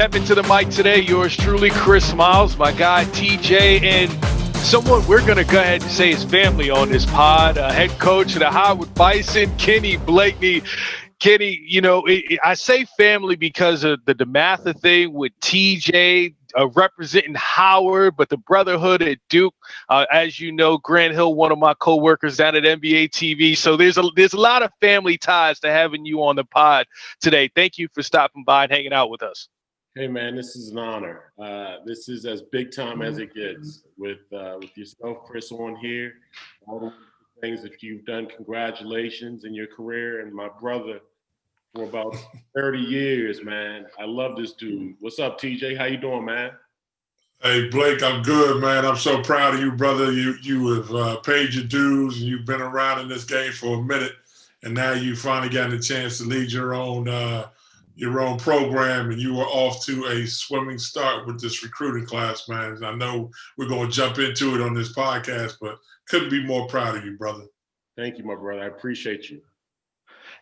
Stepping to the mic today, yours truly, Chris Miles, my guy TJ, and someone we're going to go ahead and say is family on this pod, head coach of the Howard Bison, Kenny Blakeney. Kenny, I say family because of the DeMatha thing with TJ representing Howard, but the brotherhood at Duke, as you know, Grant Hill, one of my coworkers down at NBA TV. So there's a lot of family ties to having you on the pod today. Thank you for stopping by and hanging out with us. Hey man, this is an honor. This is as big time as it gets with yourself, Chris, on here. All the things that you've done, congratulations in your career, and my brother for about 30 years, man. I love this dude. What's up, TJ? How you doing, man? Hey Blake, I'm good, man. I'm so proud of you, brother. You have paid your dues, and you've been around in this game for a minute, and now you finally gotten a chance to lead your own program, and you were off to a swimming start with this recruiting class, man. I know we're going to jump into it on this podcast, but couldn't be more proud of you, brother. Thank you, my brother. I appreciate you.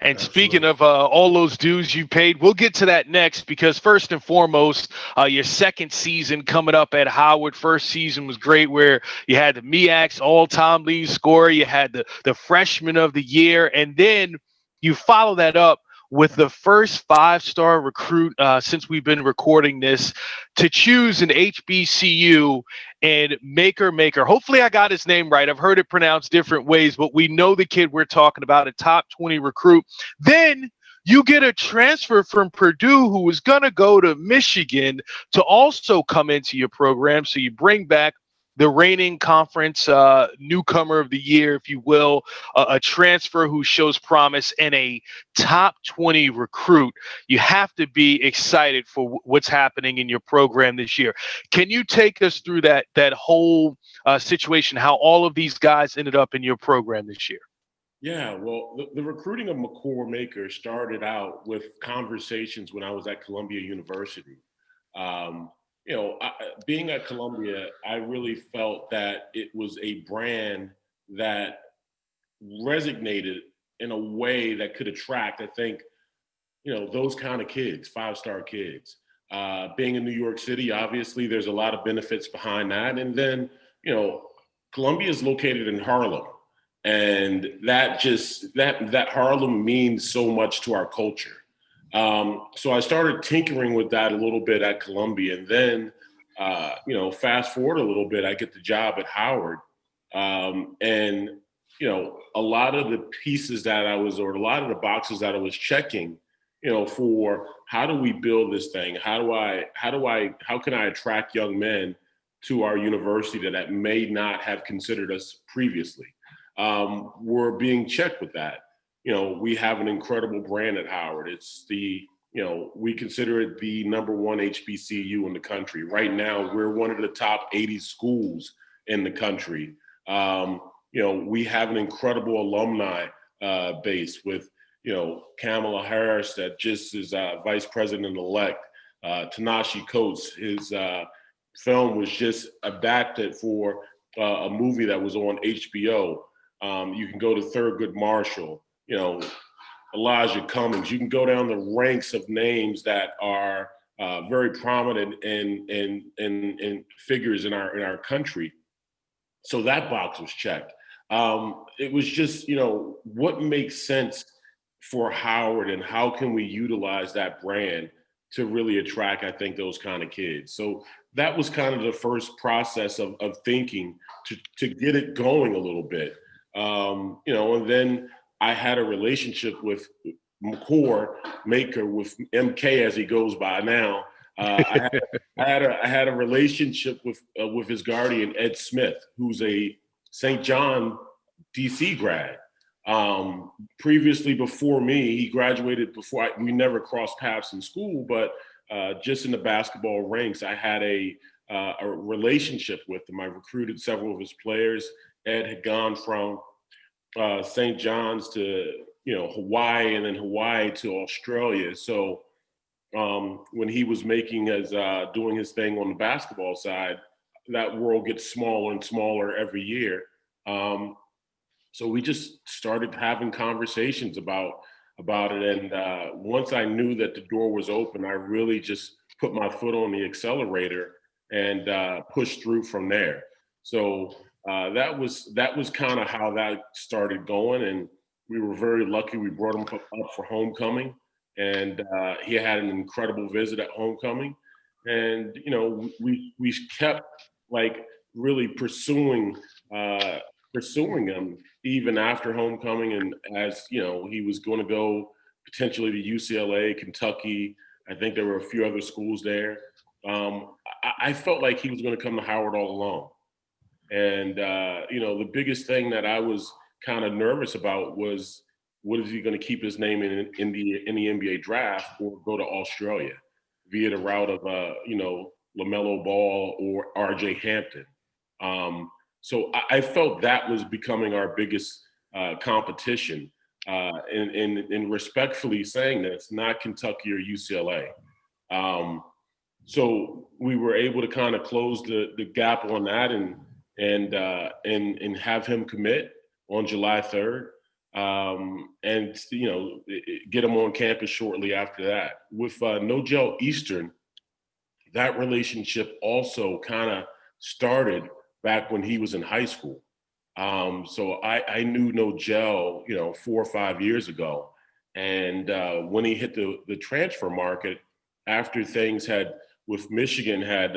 And speaking of all those dues you paid, we'll get to that next because first and foremost, your second season coming up at Howard. First season was great where you had the MEAC's all-time lead scorer, you had the freshman of the year, and then you follow that up with the first five-star recruit since we've been recording this to choose an HBCU and Maker. Hopefully I got his name right. I've heard it pronounced different ways, but we know the kid we're talking about, a top 20 recruit. Then you get a transfer from Purdue who was going to go to Michigan to also come into your program. So you bring back the reigning conference newcomer of the year, if you will, a transfer who shows promise, and a top 20 recruit. You have to be excited for what's happening in your program this year. Can you take us through that whole situation, how all of these guys ended up in your program this year? Yeah, well, the recruiting of McCord Maker started out with conversations when I was at Columbia University. Being at Columbia, I really felt that it was a brand that resonated in a way that could attract, I think, those kind of kids, five-star kids. Being in New York City, obviously, there's a lot of benefits behind that. And then, Columbia is located in Harlem. And that Harlem means so much to our culture. So I started tinkering with that a little bit at Columbia, and then, fast forward a little bit, I get the job at Howard, and a lot of the pieces that a lot of the boxes that I was checking, for how do we build this thing? How can I attract young men to our university that may not have considered us previously? We're being checked with that. We have an incredible brand at Howard. It's we consider it the number one HBCU in the country. Right now, we're one of the top 80 schools in the country. We have an incredible alumni base with, Kamala Harris that just is vice president-elect. Tanashi Coates, his film was just adapted for a movie that was on HBO. You can go to Thurgood Marshall, Elijah Cummings. You can go down the ranks of names that are very prominent and figures in our country. So that box was checked. It was just, what makes sense for Howard and how can we utilize that brand to really attract, I think, those kind of kids. So that was kind of the first process of thinking to get it going a little bit. And then I had a relationship with McCord Maker, with MK as he goes by now. I had a relationship with his guardian, Ed Smith, who's a St. John, DC grad. Previously, before me, he graduated before we never crossed paths in school, but just in the basketball ranks, I had a relationship with him. I recruited several of his players. Ed had gone from St. John's to Hawaii, and then Hawaii to Australia. So when he was doing his thing on the basketball side, that world gets smaller and smaller every year. So we just started having conversations about it. And once I knew that the door was open, I really just put my foot on the accelerator and push through from there. So that was kind of how that started going, and we were very lucky. We brought him up for homecoming, and he had an incredible visit at homecoming. And we kept like really pursuing him even after homecoming, and as he was going to go potentially to UCLA, Kentucky. I think there were a few other schools there. I felt like he was going to come to Howard all along. And, the biggest thing that I was kind of nervous about was, what is he going to keep his name in the NBA draft or go to Australia via the route of, LaMelo Ball or RJ Hampton. So I felt that was becoming our biggest competition. And respectfully saying that it's not Kentucky or UCLA. So we were able to kind of close the gap on that and have him commit on July 3rd, and get him on campus shortly after that. With Nogel Eastern, that relationship also kind of started back when he was in high school. So I knew Nogel, 4 or 5 years ago, and when he hit the transfer market after things with Michigan had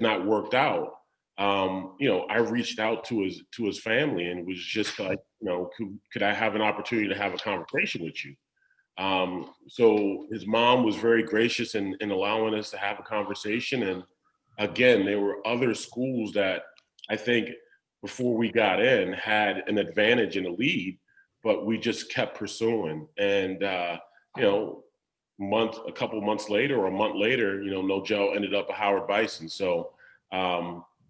not worked out. I reached out to his family and was just like, could I have an opportunity to have a conversation with you? So his mom was very gracious in allowing us to have a conversation. And again, there were other schools that I think before we got in had an advantage in a lead, but we just kept pursuing. And, a couple months later or a month later, Nogel ended up at Howard Bison. So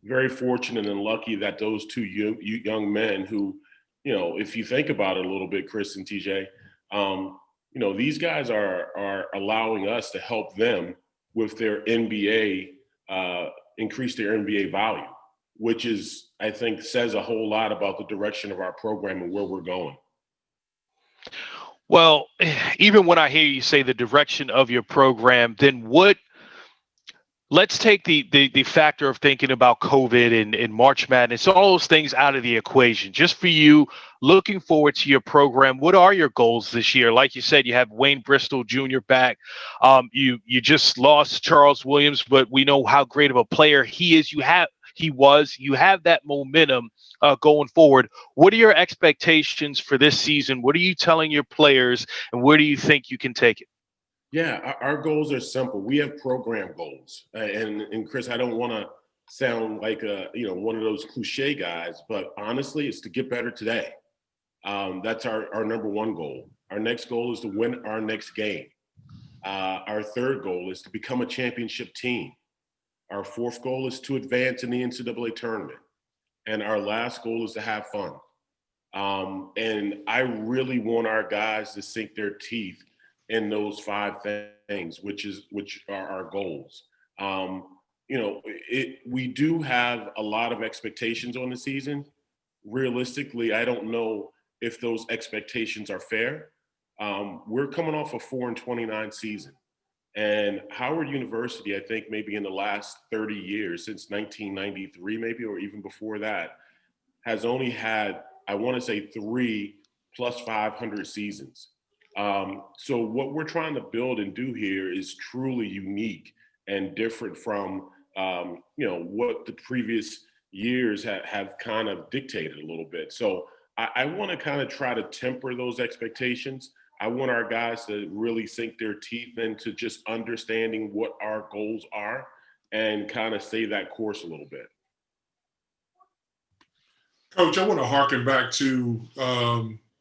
very fortunate and lucky that those two young men who, if you think about it a little bit, Chris and TJ, these guys are allowing us to help them with their NBA, increase their NBA value, which is, I think, says a whole lot about the direction of our program and where we're going. Well, even when I hear you say the direction of your program, then let's take the factor of thinking about COVID and March Madness, all those things out of the equation. Just for you, looking forward to your program, what are your goals this year? Like you said, you have Wayne Bristol Jr. back. You just lost Charles Williams, but we know how great of a player he is. You have that momentum going forward. What are your expectations for this season? What are you telling your players, and where do you think you can take it? Yeah, our goals are simple. We have program goals, and Chris, I don't want to sound like one of those cliche guys, but honestly, it's to get better today. That's our number one goal. Our next goal is to win our next game. Our third goal is to become a championship team. Our fourth goal is to advance in the NCAA tournament. And our last goal is to have fun. And I really want our guys to sink their teeth in those 5 things, which are our goals. We do have a lot of expectations on the season. Realistically, I don't know if those expectations are fair. We're coming off a 4-29 season. And Howard University, I think maybe in the last 30 years, since 1993 maybe, or even before that, has only had, I want to say, 3 plus 500 seasons. So what we're trying to build and do here is truly unique and different from, what the previous years have kind of dictated a little bit. So I want to kind of try to temper those expectations. I want our guys to really sink their teeth into just understanding what our goals are and kind of stay that course a little bit. Coach, I want to harken back to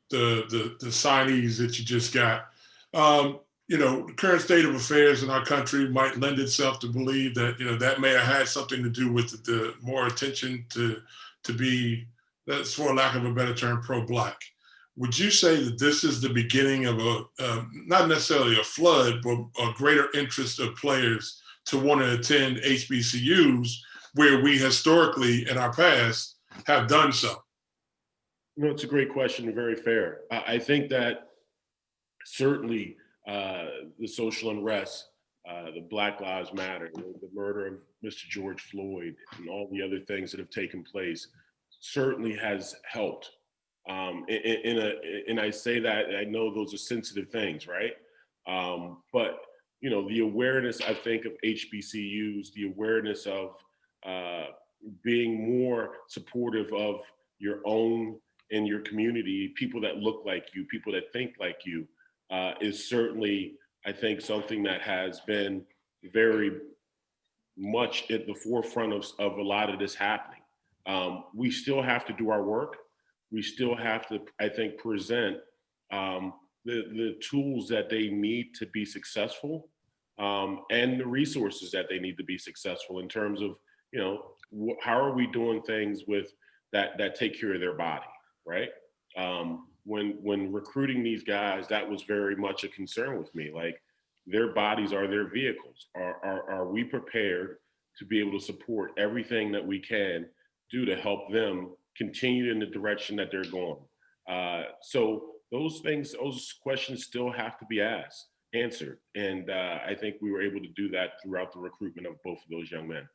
the signees that you just got. The current state of affairs in our country might lend itself to believe that, that may have had something to do with the more attention to be, that's for lack of a better term, pro-Black. Would you say that this is the beginning of not necessarily a flood, but a greater interest of players to want to attend HBCUs where we historically in our past have done so? It's a great question, very fair. I think that certainly the social unrest the Black Lives Matter, the murder of Mr. George Floyd, and all the other things that have taken place certainly has helped. And I say that, I know those are sensitive things, right? But the awareness, I think, of HBCUs, the awareness of being more supportive of your own and your community, people that look like you, people that think like you, is certainly, I think, something that has been very much at the forefront of a lot of this happening. We still have to do our work. We still have to, I think, present the tools that they need to be successful, and the resources that they need to be successful in terms of, how are we doing things with that take care of their body, right? When recruiting these guys, that was very much a concern with me. Like, their bodies are their vehicles. Are we prepared to be able to support everything that we can do to help them continue in the direction that they're going? So those questions still have to be answered. And I think we were able to do that throughout the recruitment of both of those young men.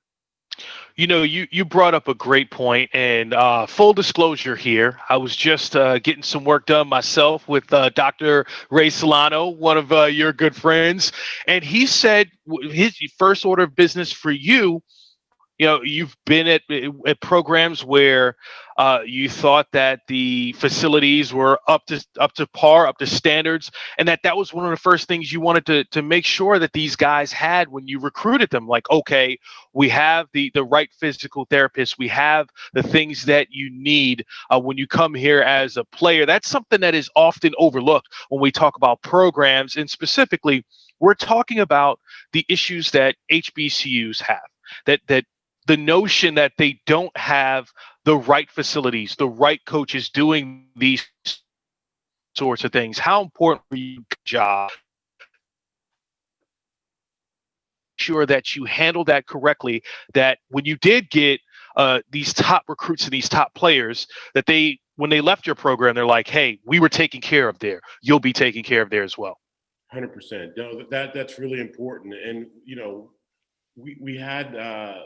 You brought up a great point, and full disclosure here, I was just getting some work done myself with Dr. Ray Solano, one of your good friends, and he said his first order of business for you. You've been at programs where you thought that the facilities were up to par, up to standards, and that was one of the first things you wanted to make sure that these guys had when you recruited them. Like, okay, we have the right physical therapist, we have the things that you need when you come here as a player. That's something that is often overlooked when we talk about programs, and specifically, we're talking about the issues that HBCUs have. That the notion that they don't have the right facilities, the right coaches doing these sorts of things. How important for you job sure that you handle that correctly, that when you did get these top recruits and these top players, that when they left your program, they're like, hey, we were taken care of there. You'll be taken care of there as well. 100%. No, that's really important. And, we had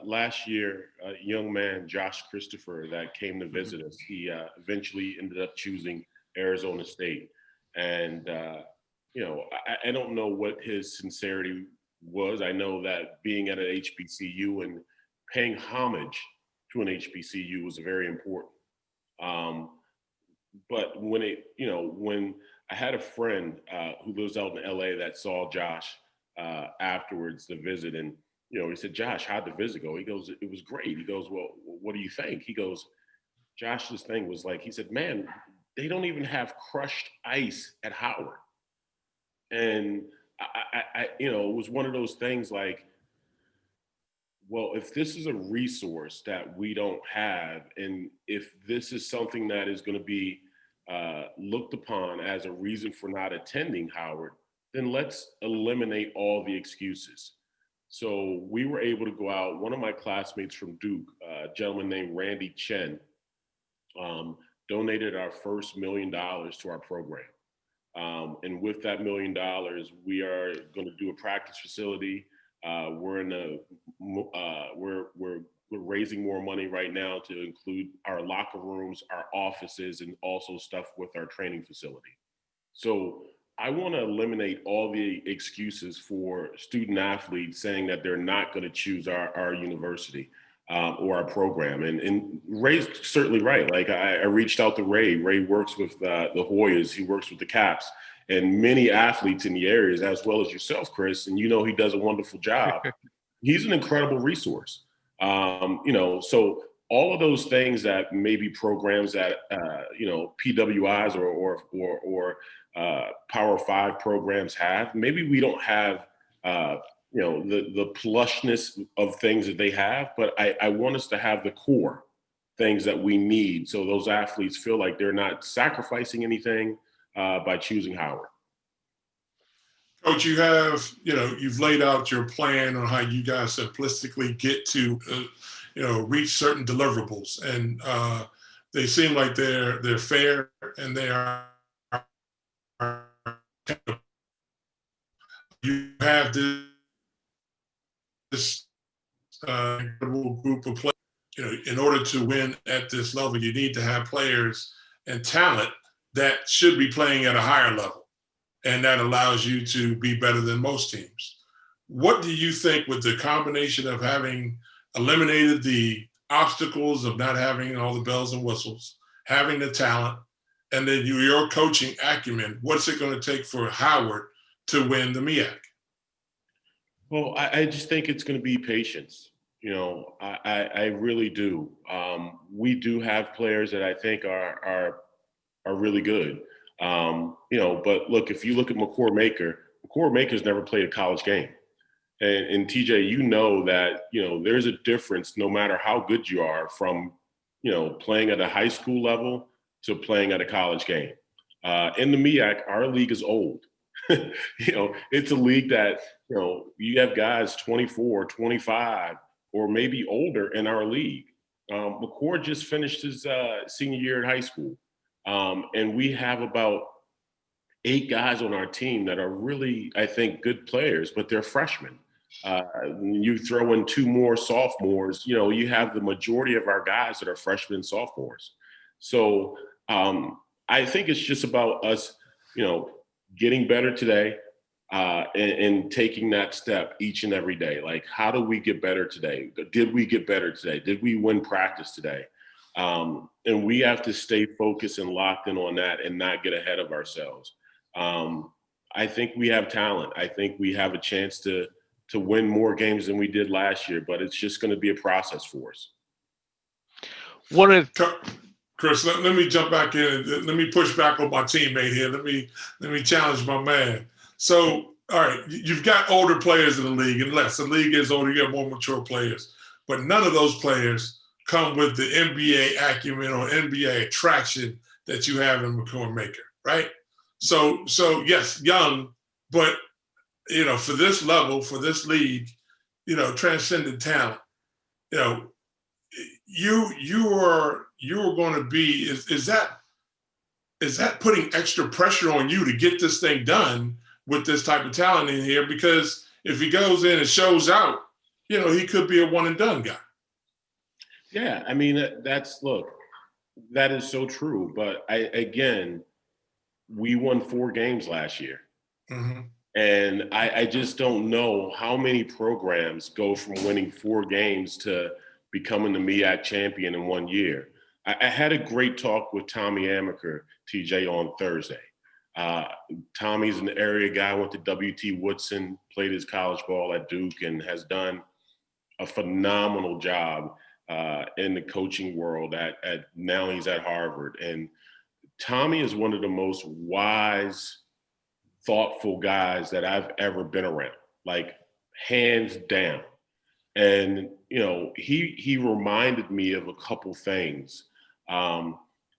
last year a young man, Josh Christopher, that came to visit us. He eventually ended up choosing Arizona State. And, I don't know what his sincerity was. I know that being at an HBCU and paying homage to an HBCU was very important. But when I had a friend who lives out in LA that saw Josh afterwards, the visit, and he said, Josh, how'd the visit go? He goes, it was great. He goes, well, what do you think? He goes, Josh's thing was like, he said, man, they don't even have crushed ice at Howard. And I it was one of those things like, well, if this is a resource that we don't have, and if this is something that is going to be looked upon as a reason for not attending Howard, then let's eliminate all the excuses. So we were able to go out. One of my classmates from Duke, a gentleman named Randy Chen, donated our first $1 million to our program. And with that $1 million, we are going to do a practice facility. We're raising more money right now to include our locker rooms, our offices, and also stuff with our training facility. So I want to eliminate all the excuses for student athletes saying that they're not going to choose our university or our program. And Ray's certainly right. Like I reached out to Ray. Ray works with the Hoyas. He works with the Caps and many athletes in the areas, as well as yourself, Chris. And he does a wonderful job. He's an incredible resource. So all of those things that maybe programs that PWIs or Power 5 programs have, maybe we don't have the plushness of things that they have, but I want us to have the core things that we need so those athletes feel like they're not sacrificing anything by choosing Howard. Coach, you've laid out your plan on how you guys simplistically get to reach certain deliverables, and they seem like they're fair and they are. You have this this incredible group of players. In order to win at this level, you need to have players and talent that should be playing at a higher level. And that allows you to be better than most teams. What do you think, with the combination of having eliminated the obstacles of not having all the bells and whistles, having the talent, and then your coaching acumen, what's it going to take for Howard to win the MEAC? Well, I just think it's going to be patience. I really do. We do have players that I think are really good. But look, if you look at McCord Maker's never played a college game. And TJ, that, there's a difference no matter how good you are from, playing at a high school level to playing at a college game. In the MEAC, our league is old. It's a league that, you have guys 24, 25, or maybe older in our league. McCord just finished his senior year at high school. And we have about 8 guys on our team that are really, I think, good players, but they're freshmen. You throw in 2 more sophomores, you have the majority of our guys that are freshmen and sophomores. So I think it's just about us, getting better today and taking that step each and every day. Like, how do we get better today? Did we get better today? Did we win practice today? And we have to stay focused and locked in on that and not get ahead of ourselves. I think we have talent. I think we have a chance to win more games than we did last year, but it's just going to be a process for us. Chris, let me jump back in. Let me push back on my teammate here. Let me challenge my man. So, all right, you've got older players in the league, and less. The league is older, you have more mature players. But none of those players come with the NBA acumen or NBA attraction that you have in McCord Maker, right? So yes, young, but for this level, for this league, transcendent talent, you are going to be, is that putting extra pressure on you to get this thing done with this type of talent in here? Because if he goes in and shows out, he could be a one and done guy. Yeah, I mean, that is so true. But we won 4 games last year. Mm-hmm. And I just don't know how many programs go from winning 4 games to becoming the MEAC champion in 1 year. I had a great talk with Tommy Amaker, TJ, on Thursday. Tommy's an area guy, went to W.T. Woodson, played his college ball at Duke, and has done a phenomenal job in the coaching world now he's at Harvard. And Tommy is one of the most wise, thoughtful guys that I've ever been around, like hands down. And, he reminded me of a couple things.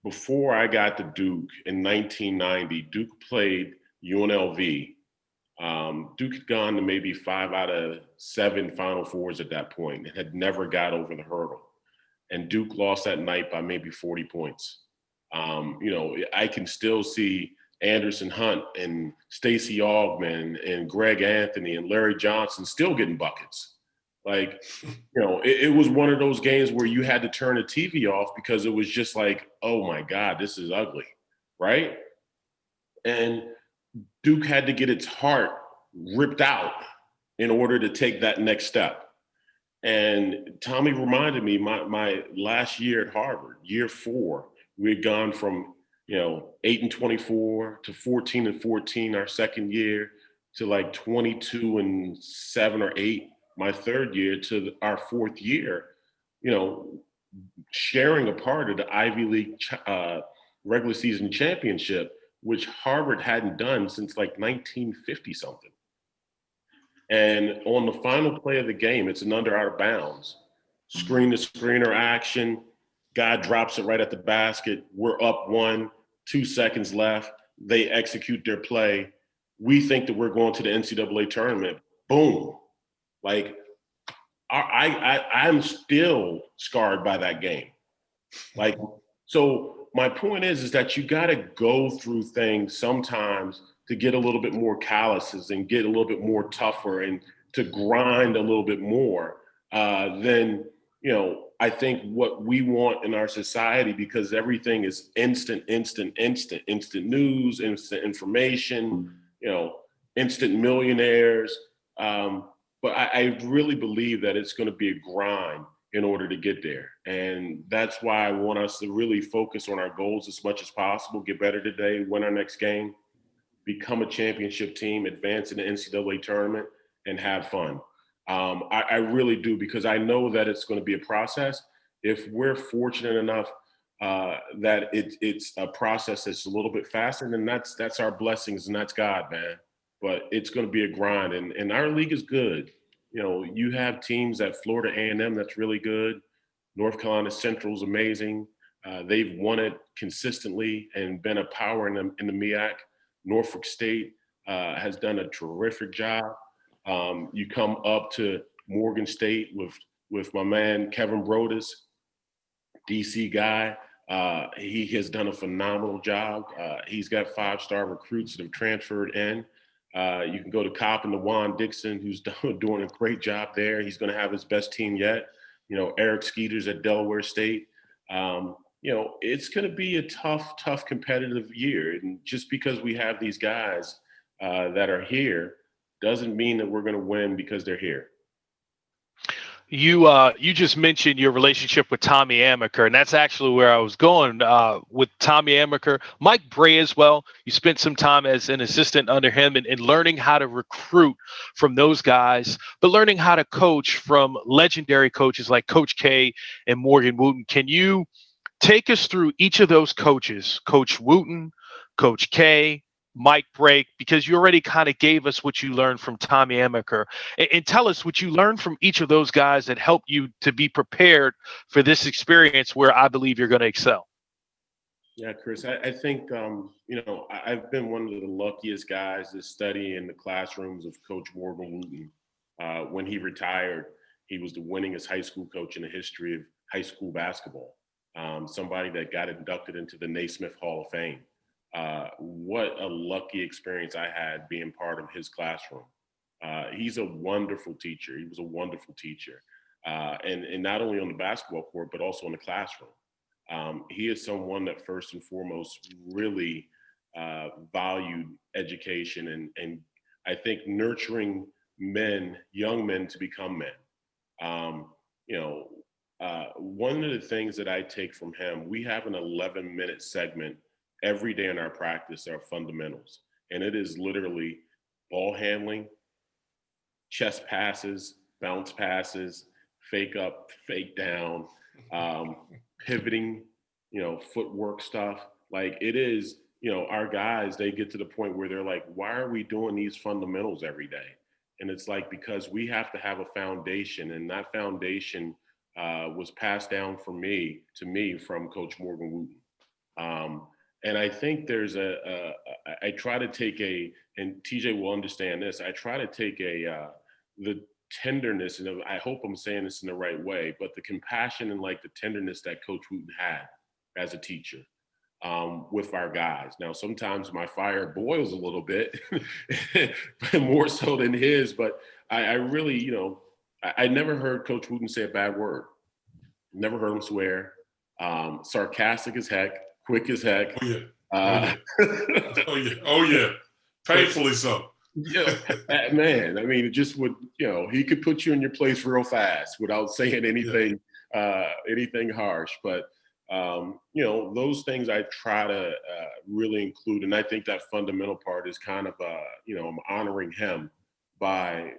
Before I got to Duke in 1990, Duke played UNLV. Duke had gone to maybe 5 out of 7 Final Fours at that point and had never got over the hurdle. And Duke lost that night by maybe 40 points. I can still see Anderson Hunt and Stacey Augman and Greg Anthony and Larry Johnson still getting buckets. Like, it was one of those games where you had to turn the TV off because it was just like, oh my God, this is ugly, right? And Duke had to get its heart ripped out in order to take that next step. And Tommy reminded me my last year at Harvard, year 4, we had gone from 8-24 to 14-14 our second year to like 22-7 or 8 my third year to our 4th year, sharing a part of the Ivy League regular season championship, which Harvard hadn't done since like 1950 something. And on the final play of the game, it's an under out of bounds, screen to screener action, guy drops it right at the basket. We're up 1, 2 seconds left. They execute their play. We think that we're going to the NCAA tournament. Boom. Like, I'm still scarred by that game. Like, so my point is that you got to go through things sometimes to get a little bit more calluses and get a little bit more tougher and grind a little bit more, then, you know, I think what we want in our society, because everything is instant news, instant information, you know, instant millionaires. But I really believe that it's going to be a grind in order to get there. And that's why I want us to really focus on our goals as much as possible, get better today, win our next game, become a championship team, advance in the NCAA tournament, and have fun. I really do, because I know that it's going to be a process. If we're fortunate enough that it's a process that's a little bit faster, then that's our blessings, and that's God, man. But it's going to be a grind, and our league is good. You know, you have teams at Florida A&M that's really good. North Carolina Central's amazing. They've won it consistently and been a power in the MEAC. Norfolk State has done a terrific job. You come up to Morgan State with my man Kevin Brodus, DC guy. He has done a phenomenal job. He's got 5-star recruits that have transferred in. You can go to Coppin to Juan Dixon, who's doing a great job there. He's going to have his best team yet. You know, Eric Skeeters at Delaware State. You know, it's going to be a tough competitive year. And just because we have these guys that are here doesn't mean that we're going to win because they're here. You just mentioned your relationship with Tommy Amaker, and that's actually where I was going with Tommy Amaker. Mike Bray as well. You spent some time as an assistant under him and learning how to recruit from those guys, but learning how to coach from legendary coaches like Coach K and Morgan Wooten. Can you take us through each of those coaches, Coach Wooten, Coach K, Mike Bray, because you already kind of gave us what you learned from Tommy Amaker, and tell us what you learned from each of those guys that helped you to be prepared for this experience where I believe you're going to excel. Yeah, Chris, I think, you know, I've been one of the luckiest guys to study in the classrooms of Coach Morgan Wooten. When he retired, he was the winningest high school coach in the history of high school basketball. Somebody that got inducted into the Naismith Hall of Fame. What a lucky experience I had being part of his classroom. He's a wonderful teacher. He was a wonderful teacher. And not only on the basketball court, but also in the classroom. He is someone that first and foremost really valued education and I think nurturing young men to become men. You know, one of the things that I take from him, we have an 11-minute segment every day in our practice, our fundamentals. And it is literally ball handling, chest passes, bounce passes, fake up, fake down, pivoting, you know, footwork stuff. Like it is, you know, our guys, they get to the point where they're like, why are we doing these fundamentals every day? And it's like, because we have to have a foundation, and that foundation was passed down to me from Coach Morgan Wooten. And I think there's I try to take and TJ will understand this, I try to take the tenderness, and I hope I'm saying this in the right way, but the compassion and like the tenderness that Coach Wooten had as a teacher with our guys. Now, sometimes my fire boils a little bit, more so than his, but I really, you know, I never heard Coach Wooten say a bad word. Never heard him swear. Sarcastic as heck, quick as heck. Oh yeah. Painfully so. Yeah, man. I mean, it just would, you know, he could put you in your place real fast without saying anything, anything harsh. But you know, those things I try to really include, and I think that fundamental part is kind of, you know, I'm honoring him by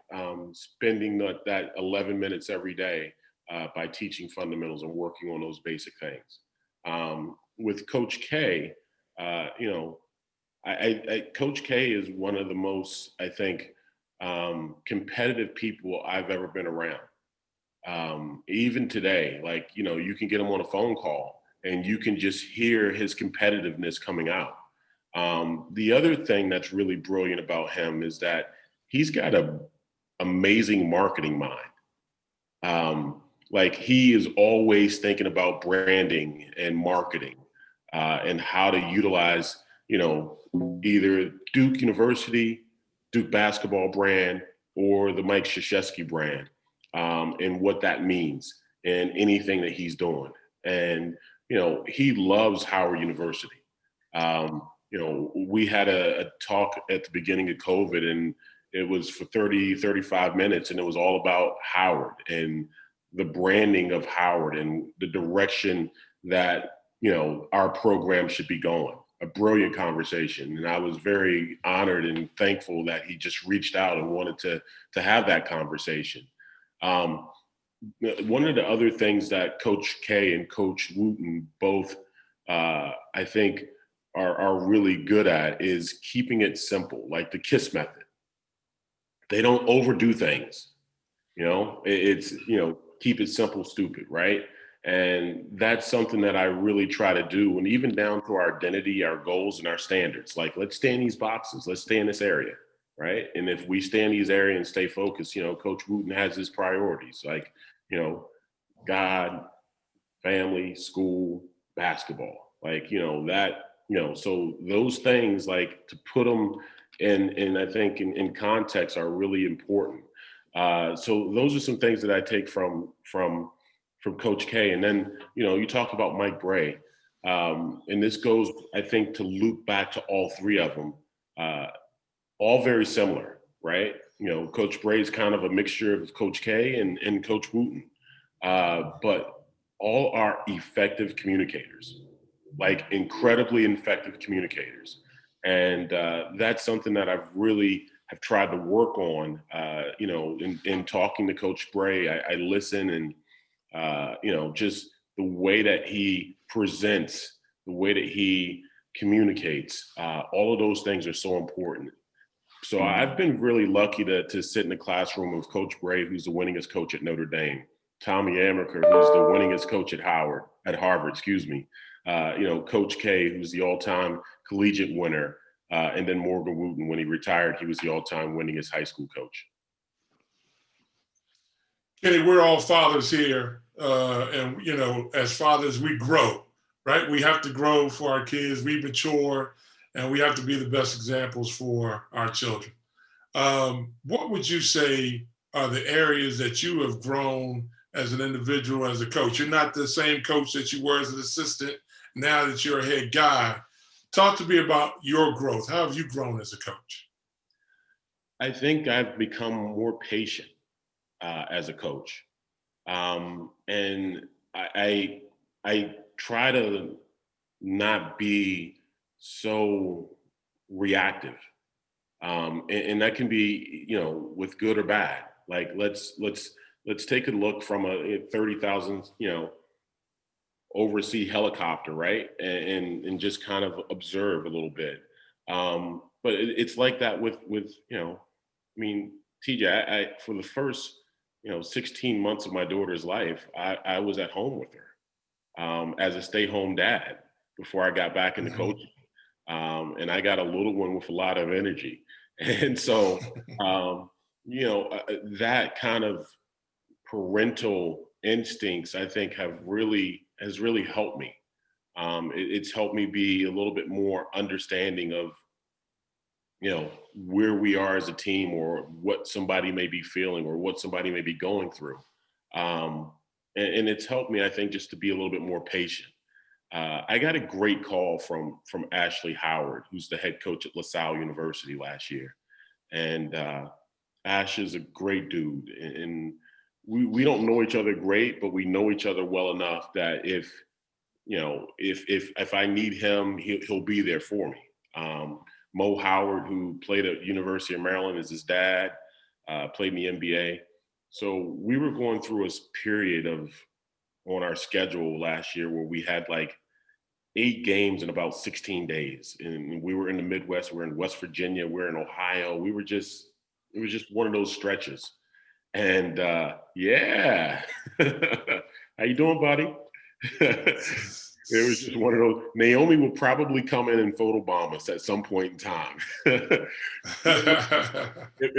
spending that 11 minutes every day by teaching fundamentals and working on those basic things. With Coach K, you know, Coach K is one of the most, I think, competitive people I've ever been around. Even today, like, you know, you can get him on a phone call and you can just hear his competitiveness coming out. The other thing that's really brilliant about him is that he's got an amazing marketing mind. Like he is always thinking about branding and marketing and how to utilize, you know, either Duke University, Duke basketball brand, or the Mike Krzyzewski brand, and what that means and anything that he's doing. And, he loves Howard University. We had a talk at the beginning of COVID, and it was for 30, 35 minutes, and it was all about Howard and the branding of Howard and the direction that, our program should be going. A brilliant conversation. And I was very honored and thankful that he just reached out and wanted to have that conversation. One of the other things that Coach K and Coach Wooten both, I think, are really good at is keeping it simple, like the KISS method. They don't overdo things. It's, keep it simple, stupid, right? And that's something that I really try to do. And even down to our identity, our goals, and our standards. Like, let's stay in these boxes. Let's stay in this area, right? And if we stay in these areas and stay focused, Coach Wooten has his priorities. Like, God, family, school, basketball. Like, so those things, like, to put them in I think in context are really important. So those are some things that I take from Coach K. And then, you talk about Mike Brey. And this goes, I think, to loop back to all three of them, all very similar, right? Coach Brey is kind of a mixture of Coach K and Coach Wooten, but all are effective communicators, like incredibly effective communicators. And that's something that I've really have tried to work on, in talking to Coach Brey. I listen and, just the way that he presents, the way that he communicates, all of those things are so important. So I've been really lucky to sit in the classroom of Coach Brey, who's the winningest coach at Notre Dame, Tommy Amaker, who's the winningest coach at Harvard, Coach K, who's the all-time collegiate winner, and then Morgan Wooten, when he retired, he was the all-time winningest high school coach. Kenny, we're all fathers here, and as fathers, we grow, right? We have to grow for our kids. We mature, and we have to be the best examples for our children. What would you say are the areas that you have grown as an individual, as a coach? You're not the same coach that you were as an assistant now that you're a head guy. Talk to me about your growth. How have you grown as a coach? I think I've become more patient as a coach. And I try to not be so reactive. And that can be, with good or bad. Like, let's take a look from a 30,000, oversee helicopter, right? And just kind of observe a little bit. But it's like that with TJ, I for the first, 16 months of my daughter's life, I was at home with her as a stay-home dad before I got back into coaching. And I got a little one with a lot of energy. And so, that kind of parental instincts, I think, has really helped me. It's helped me be a little bit more understanding of, where we are as a team, or what somebody may be feeling, or what somebody may be going through. And it's helped me, I think, just to be a little bit more patient. I got a great call from Ashley Howard, who's the head coach at LaSalle University last year. And Ash is a great dude. And we don't know each other great, but we know each other well enough that if I need him, he'll be there for me. Mo Howard, who played at University of Maryland, is his dad, played in the NBA. So we were going through a period on our schedule last year where we had like 8 games in about 16 days. And we were in the Midwest, we're in West Virginia, we're in Ohio. It was just one of those stretches. And yeah, how you doing, buddy? It was just one of those. Naomi will probably come in and photobomb us at some point in time. It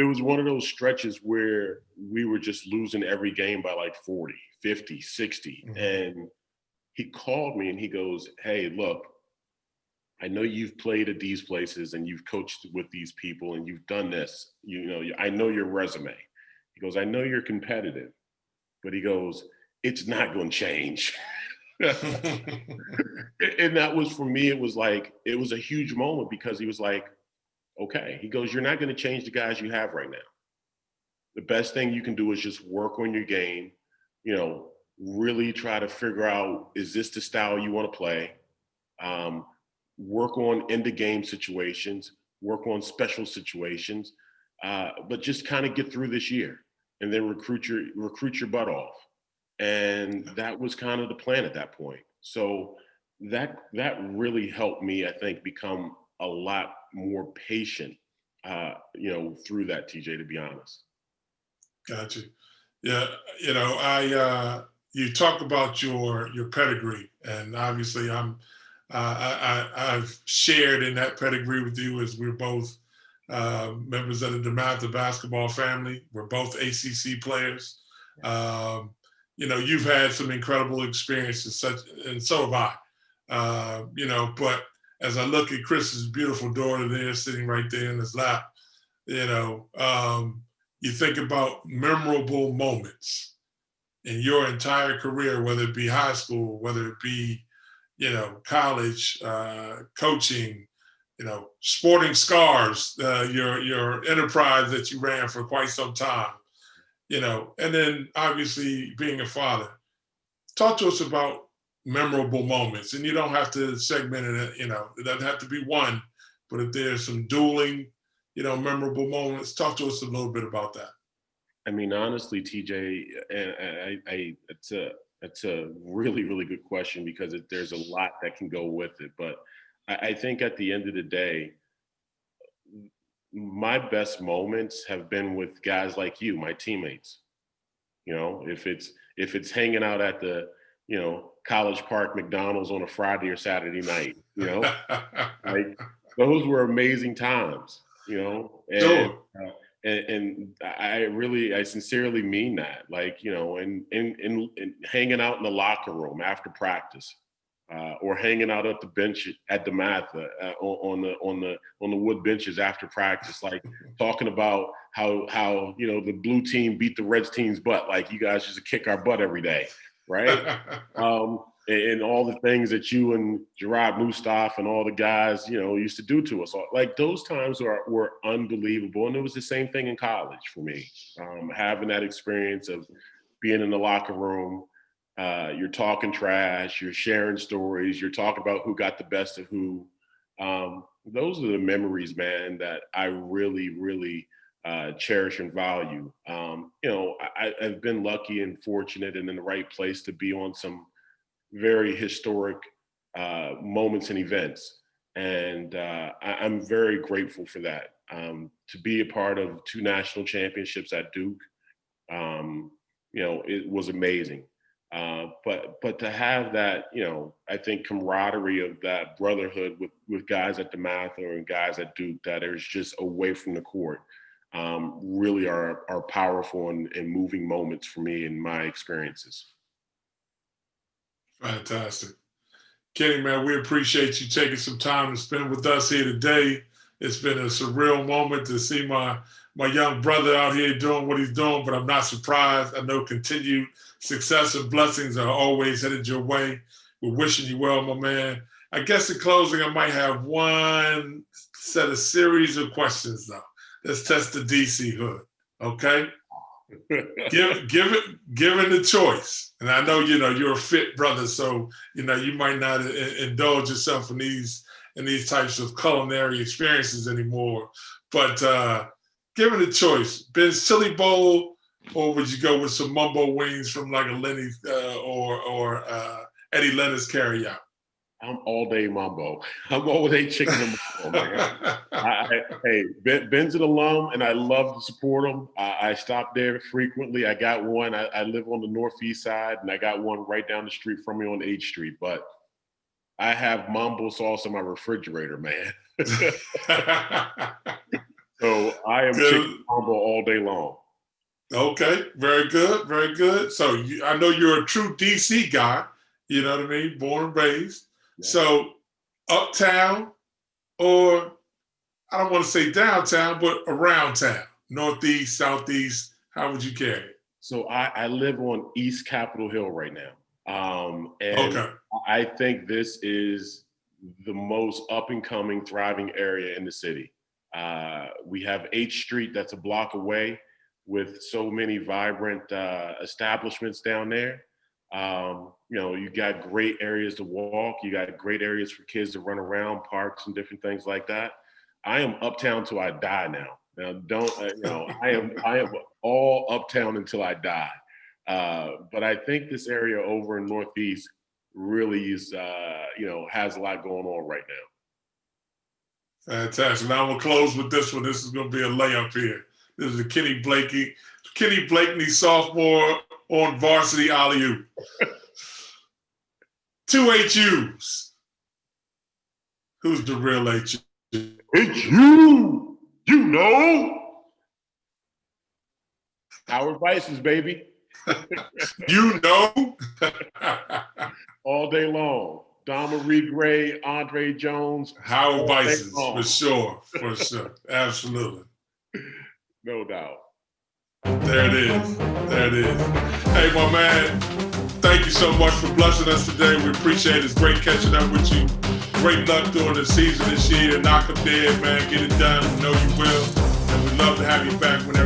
was one of those stretches where we were just losing every game by like 40, 50, 60. Mm-hmm. And he called me and he goes, "Hey, look, I know you've played at these places and you've coached with these people and you've done this. I know your resume. He goes, I know you're competitive, but he goes, it's not going to change. And that was, for me, it was a huge moment, because he was like, okay. He goes, you're not going to change the guys you have right now. The best thing you can do is just work on your game, really try to figure out, is this the style you want to play? Work on end of game situations, work on special situations, but just kind of get through this year and then recruit your butt off. And that was kind of the plan at that point. So that really helped me, I think, become a lot more patient, through that, TJ, to be honest. Gotcha. Yeah, you talk about your pedigree, and obviously I've shared in that pedigree with you, as we're both members of the DeMatha basketball family. We're both ACC players. You've had some incredible experiences, and so have I. But as I look at Chris's beautiful daughter there, sitting right there in his lap, you think about memorable moments in your entire career, whether it be high school, whether it be, college, coaching, sporting scars, your enterprise that you ran for quite some time, and then obviously being a father. Talk to us about memorable moments, and you don't have to segment it, it doesn't have to be one, but if there's some dueling, memorable moments, talk to us a little bit about that. I mean, honestly, TJ, and it's a really, really good question, because there's a lot that can go with it. But I think at the end of the day, my best moments have been with guys like you, my teammates. If it's hanging out at the, College Park McDonald's on a Friday or Saturday night, like, those were amazing times, and, sure. And I sincerely mean that, and hanging out in the locker room after practice, or hanging out at the bench at DeMatha, on the wood benches after practice, like talking about how the blue team beat the red team's butt, like you guys used to kick our butt every day, right? And all the things that you and Gerard Mustaf and all the guys, used to do to us. Like, those times were unbelievable. And it was the same thing in college for me. Having that experience of being in the locker room, you're talking trash, you're sharing stories, you're talking about who got the best of who. Those are the memories, man, that I really, really cherish and value. I've been lucky and fortunate and in the right place to be on some very historic moments and events. And I'm very grateful for that. To be a part of 2 national championships at Duke, it was amazing. But to have that, I think camaraderie of that brotherhood with guys at DeMatha and guys at Duke that is just away from the court, really are powerful and moving moments for me in my experiences. Fantastic. Kenny, man, we appreciate you taking some time to spend with us here today. It's been a surreal moment to see my young brother out here doing what he's doing, but I'm not surprised. I know continued success and blessings are always headed your way. We're wishing you well, my man. I guess in closing, I might have one set of series of questions, though. Let's test the DC hood, okay? Given the choice, and I know you're a fit brother, so you might not indulge yourself in these types of culinary experiences anymore. But given the choice, Ben's Chili Bowl, or would you go with some mumbo wings from like a Lenny's or Eddie Leonard's carryout? I'm all day mumbo. I'm all day chicken and mumbo. Hey, Ben's an alum, and I love to support him. I stop there frequently. I got one. I live on the northeast side, and I got one right down the street from me on H Street. But I have mumbo sauce in my refrigerator, man. So I am chicken mumbo all day long. Okay, very good, very good. So I know you're a true DC guy. You know what I mean? Born and raised. Yeah. So uptown, or I don't want to say downtown, but around town, northeast, southeast? How would you carry it? So I live on East Capitol Hill right now. And Okay. I think this is the most up and coming, thriving area in the city. We have 8th Street that's a block away with so many vibrant establishments down there. You got great areas to walk. You got great areas for kids to run around, parks and different things like that. I am uptown till I die now. Now, I am all uptown until I die. But I think this area over in Northeast really is, has a lot going on right now. Fantastic. Now I'm gonna close with this one. This is gonna be a layup here. This is a Kenny Blakeney sophomore on varsity alley-oop. 2 HUs. Who's the real HU? HU, you know. Howard Bison's, baby. You know. All day long. Don Marie Gray, Andre Jones. Howard Bison's, for sure. Absolutely. No doubt. There it is. Hey, my man, thank you so much for blessing us today. We appreciate it. It's great catching up with you. Great luck during the season this year. Knock them dead, man. Get it done. We know you will. And we'd love to have you back when